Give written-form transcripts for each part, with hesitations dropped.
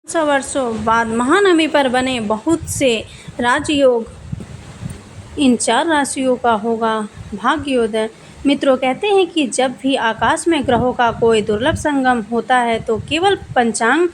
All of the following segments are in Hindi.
100 वर्षों बाद महानवमी पर बने बहुत से राजयोग। इन 4 राशियों का होगा भाग्योदय। मित्रों, कहते हैं कि जब भी आकाश में ग्रहों का कोई दुर्लभ संगम होता है तो केवल पंचांग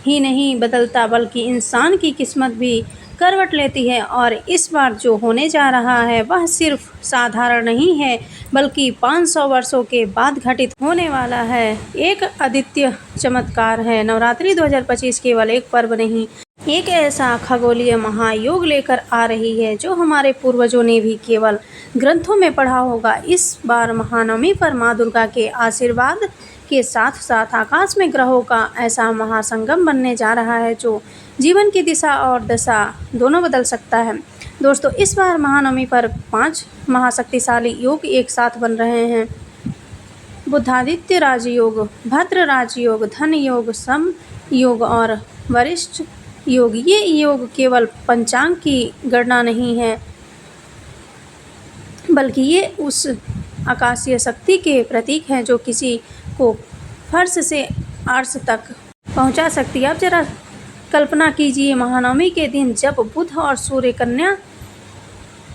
ही नहीं बदलता बल्कि इंसान की किस्मत भी करवट लेती है। और इस बार जो होने जा रहा है वह सिर्फ साधारण नहीं है बल्कि 500 वर्षों के बाद घटित होने वाला है। एक अद्वितीय चमत्कार है। नवरात्रि 2025 केवल एक पर्व नहीं, एक ऐसा खगोलीय महायोग लेकर आ रही है जो हमारे पूर्वजों ने भी केवल ग्रंथों में पढ़ा होगा। इस बार महानवमी पर माँ दुर्गा के आशीर्वाद के साथ साथ आकाश में ग्रहों का ऐसा महासंगम बनने जा रहा है जो जीवन की दिशा और दशा दोनों बदल सकता है। दोस्तों, इस बार महानवमी पर 5 महाशक्तिशाली योग एक साथ बन रहे हैं। बुधादित्य राजयोग, भद्र राजयोग, धन योग, सम योग और वरिष्ठ योग। ये योग केवल पंचांग की गणना नहीं है बल्कि ये उस आकाशीय शक्ति के प्रतीक हैं जो किसी को फर्श से अर्श तक पहुंचा सकती है। अब जरा कल्पना कीजिए, महानवमी के दिन जब बुध और सूर्य कन्या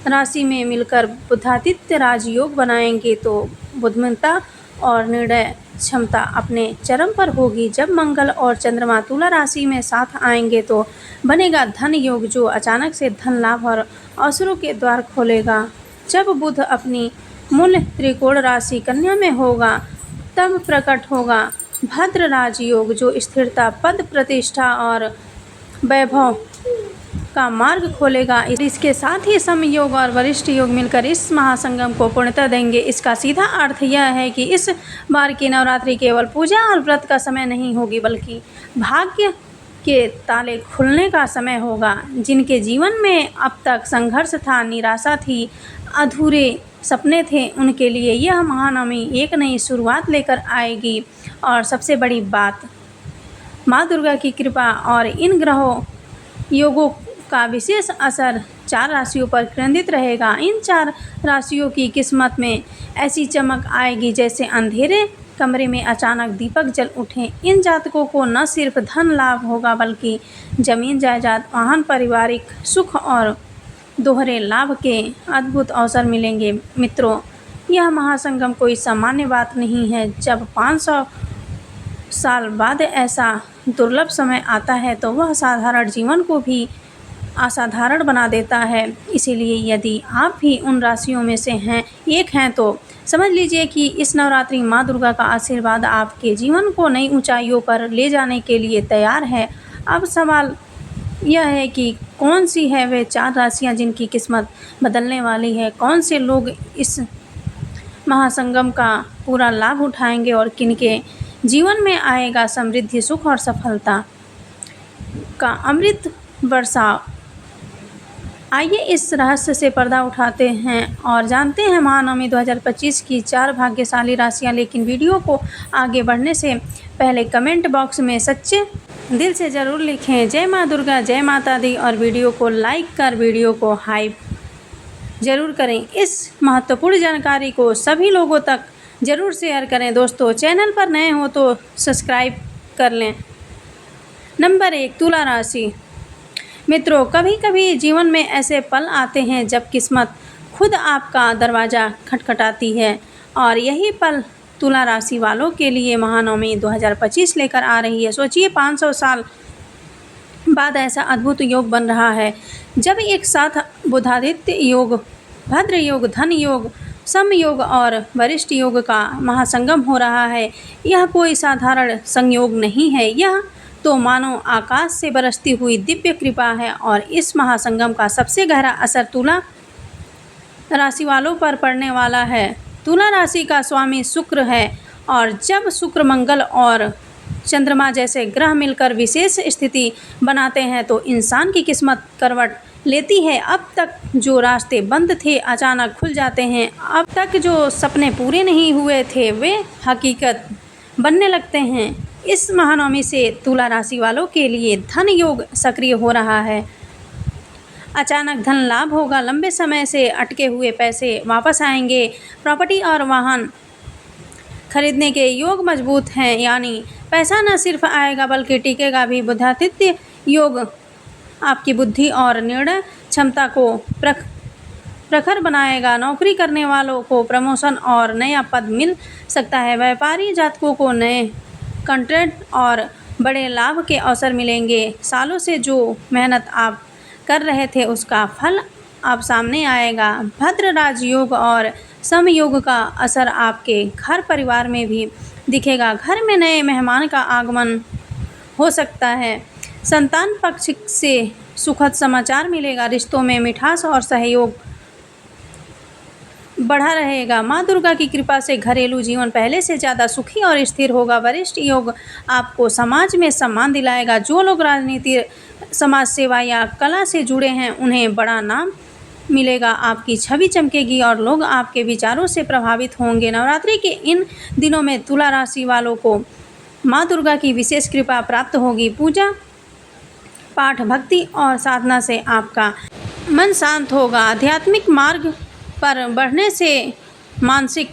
राशि में मिलकर बुधादित्य राजयोग बनाएंगे तो बुद्धिमत्ता और निर्णय क्षमता अपने चरम पर होगी। जब मंगल और चंद्रमा तुला राशि में साथ आएंगे तो बनेगा धन योग जो अचानक से धन लाभ और अवसरों के द्वार खोलेगा। जब बुध अपनी मूल त्रिकोण राशि कन्या में होगा तब प्रकट होगा भद्र राजयोग जो स्थिरता, पद प्रतिष्ठा और वैभव का मार्ग खोलेगा। इसके साथ ही समयोग और वरिष्ठ योग मिलकर इस महासंगम को पूर्णता देंगे। इसका सीधा अर्थ यह है कि इस बार की नवरात्रि केवल पूजा और व्रत का समय नहीं होगी बल्कि भाग्य के ताले खुलने का समय होगा। जिनके जीवन में अब तक संघर्ष था, निराशा थी, अधूरे सपने थे, उनके लिए यह महानवमी एक नई शुरुआत लेकर आएगी। और सबसे बड़ी बात, माँ दुर्गा की कृपा और इन ग्रहों योगों का विशेष असर 4 राशियों पर केंद्रित रहेगा। इन 4 राशियों की किस्मत में ऐसी चमक आएगी जैसे अंधेरे कमरे में अचानक दीपक जल उठे। इन जातकों को न सिर्फ धन लाभ होगा बल्कि जमीन जायदाद, वाहन, पारिवारिक सुख और दोहरे लाभ के अद्भुत अवसर मिलेंगे। मित्रों, यह महासंगम कोई सामान्य बात नहीं है। जब 500 साल बाद ऐसा दुर्लभ समय आता है तो वह साधारण जीवन को भी असाधारण बना देता है। इसीलिए यदि आप भी उन राशियों में से एक हैं तो समझ लीजिए कि इस नवरात्रि माँ दुर्गा का आशीर्वाद आपके जीवन को नई ऊंचाइयों पर ले जाने के लिए तैयार है। अब सवाल यह है कि कौन सी है वे 4 राशियाँ जिनकी किस्मत बदलने वाली है। कौन से लोग इस महासंगम का पूरा लाभ उठाएंगे और किनके जीवन में आएगा समृद्धि, सुख और सफलता का अमृत बरसाव। आइए इस रहस्य से पर्दा उठाते हैं और जानते हैं महानवमी 2025 की 4 भाग्यशाली राशियां। लेकिन वीडियो को आगे बढ़ने से पहले कमेंट बॉक्स में सच्चे दिल से ज़रूर लिखें जय माँ दुर्गा, जय माता दी, और वीडियो को लाइक कर वीडियो को हाइप ज़रूर करें। इस महत्वपूर्ण जानकारी को सभी लोगों तक ज़रूर शेयर करें। दोस्तों, चैनल पर नए हो तो सब्सक्राइब कर लें। नंबर 1, तुला राशि। मित्रों, कभी कभी जीवन में ऐसे पल आते हैं जब किस्मत खुद आपका दरवाज़ा खटखटाती है और यही पल तुला राशि वालों के लिए महानवमी 2025 लेकर आ रही है। सोचिए, 500 साल बाद ऐसा अद्भुत योग बन रहा है जब एक साथ बुधादित्य योग, भद्र योग, धन योग, सम योग और वरिष्ठ योग का महासंगम हो रहा है। यह कोई साधारण संयोग नहीं है, यह तो मानो आकाश से बरसती हुई दिव्य कृपा है। और इस महासंगम का सबसे गहरा असर तुला राशि वालों पर पड़ने वाला है। तुला राशि का स्वामी शुक्र है और जब शुक्र, मंगल और चंद्रमा जैसे ग्रह मिलकर विशेष स्थिति बनाते हैं तो इंसान की किस्मत करवट लेती है। अब तक जो रास्ते बंद थे अचानक खुल जाते हैं। अब तक जो सपने पूरे नहीं हुए थे वे हकीकत बनने लगते हैं। इस महानवमी से तुला राशि वालों के लिए धन योग सक्रिय हो रहा है। अचानक धन लाभ होगा, लंबे समय से अटके हुए पैसे वापस आएंगे, प्रॉपर्टी और वाहन खरीदने के योग मजबूत हैं। यानी पैसा न सिर्फ आएगा बल्कि टिकेगा भी। बुधादित्य योग आपकी बुद्धि और निर्णय क्षमता को प्रखर बनाएगा। नौकरी करने वालों को प्रमोशन और नया पद मिल सकता है। व्यापारी जातकों को नए कॉन्ट्रैक्ट और बड़े लाभ के अवसर मिलेंगे। सालों से जो मेहनत आप कर रहे थे उसका फल अब सामने आएगा। भद्र राजयोग और समयोग का असर आपके घर परिवार में भी दिखेगा। घर में नए मेहमान का आगमन हो सकता है। संतान पक्ष से सुखद समाचार मिलेगा। रिश्तों में मिठास और सहयोग बढ़ा रहेगा। माँ दुर्गा की कृपा से घरेलू जीवन पहले से ज़्यादा सुखी और स्थिर होगा। वरिष्ठ योग आपको समाज में सम्मान दिलाएगा। जो लोग राजनीति, समाज सेवा या कला से जुड़े हैं उन्हें बड़ा नाम मिलेगा। आपकी छवि चमकेगी और लोग आपके विचारों से प्रभावित होंगे। नवरात्रि के इन दिनों में तुला राशि वालों को माँ दुर्गा की विशेष कृपा प्राप्त होगी। पूजा पाठ, भक्ति और साधना से आपका मन शांत होगा। आध्यात्मिक मार्ग पर बढ़ने से मानसिक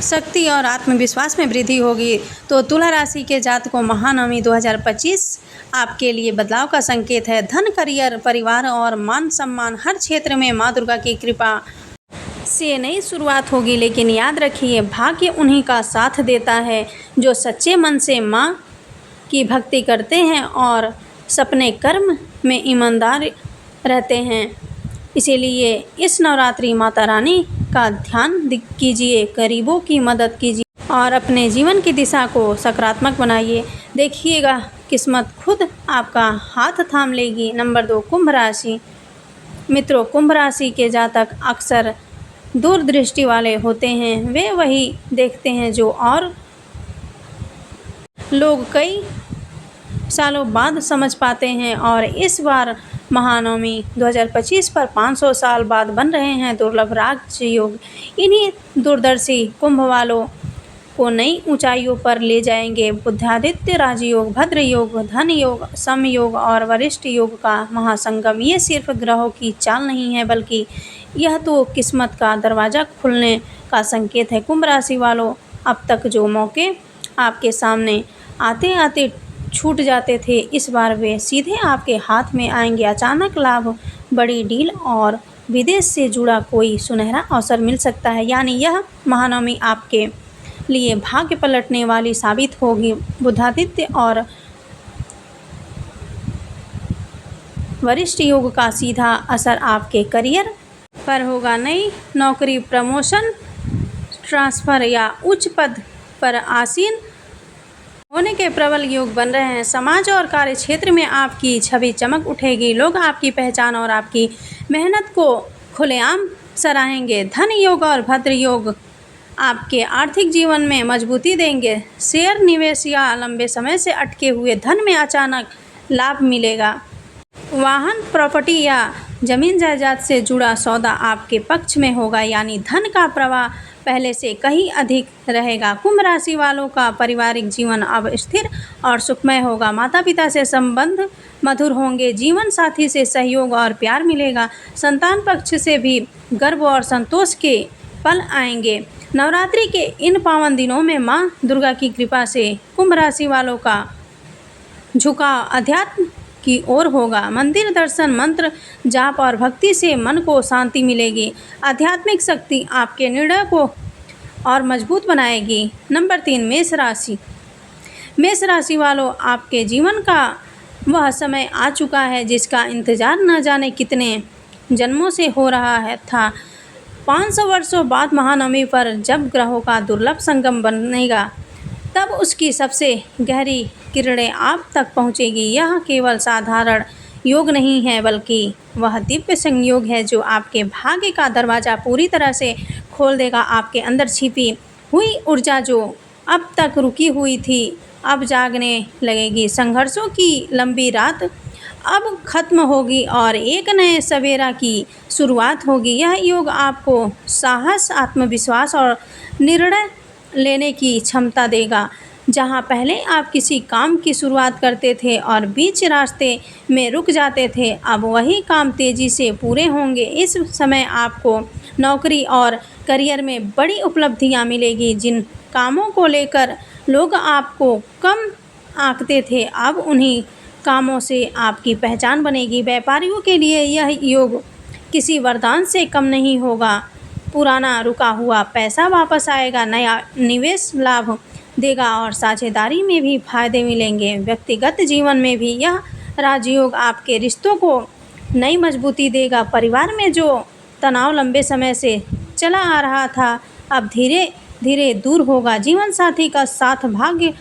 शक्ति और आत्मविश्वास में वृद्धि होगी। तो तुला राशि के जातकों, महानवमी 2025 आपके लिए बदलाव का संकेत है। धन, करियर, परिवार और मान सम्मान हर क्षेत्र में माँ दुर्गा की कृपा से नई शुरुआत होगी। लेकिन याद रखिए, भाग्य उन्हीं का साथ देता है जो सच्चे मन से माँ की भक्ति करते हैं और सपने कर्म में ईमानदार रहते हैं। इसीलिए इस नवरात्रि माता रानी का ध्यान कीजिए, गरीबों की मदद कीजिए और अपने जीवन की दिशा को सकारात्मक बनाइए। देखिएगा, किस्मत खुद आपका हाथ थाम लेगी। नंबर 2, कुंभ राशि। मित्रों, कुंभ राशि के जातक अक्सर दूरदृष्टि वाले होते हैं। वे वही देखते हैं जो और लोग कई सालों बाद समझ पाते हैं। और इस बार महानवमी 2025 पर 500 साल बाद बन रहे हैं दुर्लभ राजयोग। इन्हीं दूरदर्शी कुंभ वालों को नई ऊंचाइयों पर ले जाएंगे। बुधादित्य राजयोग, भद्र योग, धन योग, समयोग और वरिष्ठ योग का महासंगम ये सिर्फ ग्रहों की चाल नहीं है, बल्कि यह तो किस्मत का दरवाज़ा खुलने का संकेत है। कुंभ राशि वालों, अब तक जो मौके आपके सामने आते आते छूट जाते थे, इस बार वे सीधे आपके हाथ में आएंगे। अचानक लाभ, बड़ी डील और विदेश से जुड़ा कोई सुनहरा अवसर मिल सकता है। यानी यह महानवमी आपके लिए भाग्य पलटने वाली साबित होगी। बुधादित्य और वरिष्ठ योग का सीधा असर आपके करियर पर होगा। नई नौकरी, प्रमोशन, ट्रांसफ़र या उच्च पद पर आसीन होने के प्रबल योग बन रहे हैं। समाज और कार्य क्षेत्र में आपकी छवि चमक उठेगी। लोग आपकी पहचान और आपकी मेहनत को खुलेआम सराहेंगे। धन योग और भद्र योग आपके आर्थिक जीवन में मजबूती देंगे। शेयर निवेश या लंबे समय से अटके हुए धन में अचानक लाभ मिलेगा। वाहन, प्रॉपर्टी या जमीन जायदाद से जुड़ा सौदा आपके पक्ष में होगा। यानी धन का प्रवाह पहले से कहीं अधिक रहेगा। कुंभ राशि वालों का पारिवारिक जीवन अब स्थिर और सुखमय होगा। माता पिता से संबंध मधुर होंगे। जीवन साथी से सहयोग और प्यार मिलेगा। संतान पक्ष से भी गर्व और संतोष के पल आएंगे। नवरात्रि के इन पावन दिनों में माँ दुर्गा की कृपा से कुंभ राशि वालों का झुकाव अध्यात्म की ओर होगा। मंदिर दर्शन, मंत्र जाप और भक्ति से मन को शांति मिलेगी। आध्यात्मिक शक्ति आपके निर्णय को और मजबूत बनाएगी। नंबर 3, मेष राशि। मेष राशि वालों, आपके जीवन का वह समय आ चुका है जिसका इंतजार न जाने कितने जन्मों से हो रहा है था। 500 वर्षों बाद महानवमी पर जब ग्रहों का दुर्लभ संगम बनेगा, तब उसकी सबसे गहरी किरणें आप तक पहुंचेगी। यह केवल साधारण योग नहीं है, बल्कि वह दिव्य संयोग है जो आपके भाग्य का दरवाज़ा पूरी तरह से खोल देगा। आपके अंदर छिपी हुई ऊर्जा जो अब तक रुकी हुई थी, अब जागने लगेगी। संघर्षों की लंबी रात अब खत्म होगी और एक नए सवेरा की शुरुआत होगी। यह योग आपको साहस, आत्मविश्वास और निर्णय लेने की क्षमता देगा। जहां पहले आप किसी काम की शुरुआत करते थे और बीच रास्ते में रुक जाते थे, अब वही काम तेज़ी से पूरे होंगे। इस समय आपको नौकरी और करियर में बड़ी उपलब्धियां मिलेगी। जिन कामों को लेकर लोग आपको कम आंकते थे, अब उन्हीं कामों से आपकी पहचान बनेगी। व्यापारियों के लिए यह योग किसी वरदान से कम नहीं होगा। पुराना रुका हुआ पैसा वापस आएगा, नया निवेश लाभ देगा और साझेदारी में भी फायदे मिलेंगे। व्यक्तिगत जीवन में भी यह राजयोग आपके रिश्तों को नई मजबूती देगा। परिवार में जो तनाव लंबे समय से चला आ रहा था, अब धीरे धीरे दूर होगा। जीवन साथी का साथ भाग्य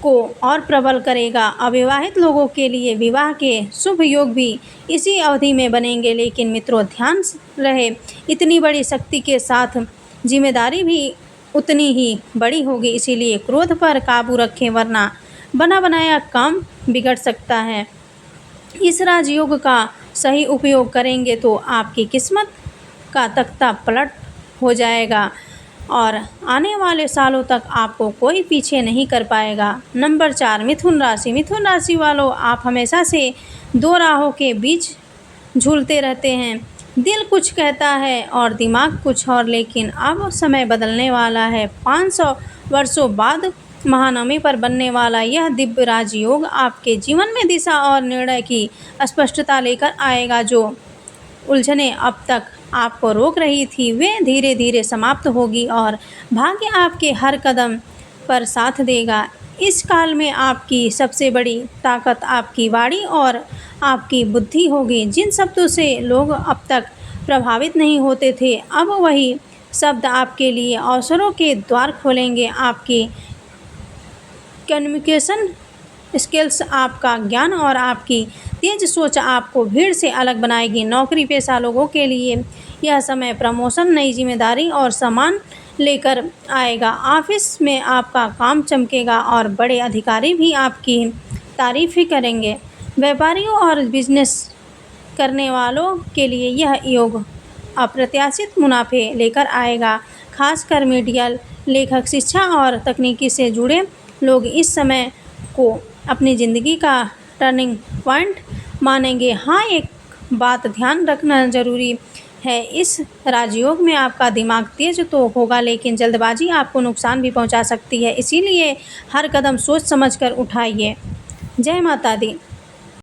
को और प्रबल करेगा। अविवाहित लोगों के लिए विवाह के शुभ योग भी इसी अवधि में बनेंगे। लेकिन मित्रों, ध्यान रहे, इतनी बड़ी शक्ति के साथ जिम्मेदारी भी उतनी ही बड़ी होगी। इसीलिए क्रोध पर काबू रखें, वरना बना बनाया काम बिगड़ सकता है। इस राजयोग का सही उपयोग करेंगे तो आपकी किस्मत का तख्ता पलट हो जाएगा और आने वाले सालों तक आपको कोई पीछे नहीं कर पाएगा। नंबर 4, मिथुन राशि। मिथुन राशि वालों, आप हमेशा से दो राहों के बीच झूलते रहते हैं। दिल कुछ कहता है और दिमाग कुछ और, लेकिन अब समय बदलने वाला है। 500 वर्षों बाद महानवमी पर बनने वाला यह दिव्य राजयोग आपके जीवन में दिशा और निर्णय की स्पष्टता लेकर आएगा। जो उलझनें अब तक आपको रोक रही थी, वे धीरे धीरे समाप्त होगी और भाग्य आपके हर कदम पर साथ देगा। इस काल में आपकी सबसे बड़ी ताकत आपकी वाणी और आपकी बुद्धि होगी। जिन शब्दों से लोग अब तक प्रभावित नहीं होते थे, अब वही शब्द आपके लिए अवसरों के द्वार खोलेंगे। आपकी कम्युनिकेशन स्किल्स, आपका ज्ञान और आपकी तेज सोच आपको भीड़ से अलग बनाएगी। नौकरी पेशा लोगों के लिए यह समय प्रमोशन, नई जिम्मेदारी और सम्मान लेकर आएगा। ऑफिस में आपका काम चमकेगा और बड़े अधिकारी भी आपकी तारीफ ही करेंगे। व्यापारियों और बिजनेस करने वालों के लिए यह योग अप्रत्याशित मुनाफे लेकर आएगा। खासकर मीडिया, लेखक, शिक्षा और तकनीकी से जुड़े लोग इस समय को अपनी ज़िंदगी का टर्निंग पॉइंट मानेंगे। हाँ, एक बात ध्यान रखना ज़रूरी है, इस राजयोग में आपका दिमाग तेज तो होगा, लेकिन जल्दबाजी आपको नुकसान भी पहुंचा सकती है। इसीलिए हर कदम सोच समझकर उठाइए। जय माता दी।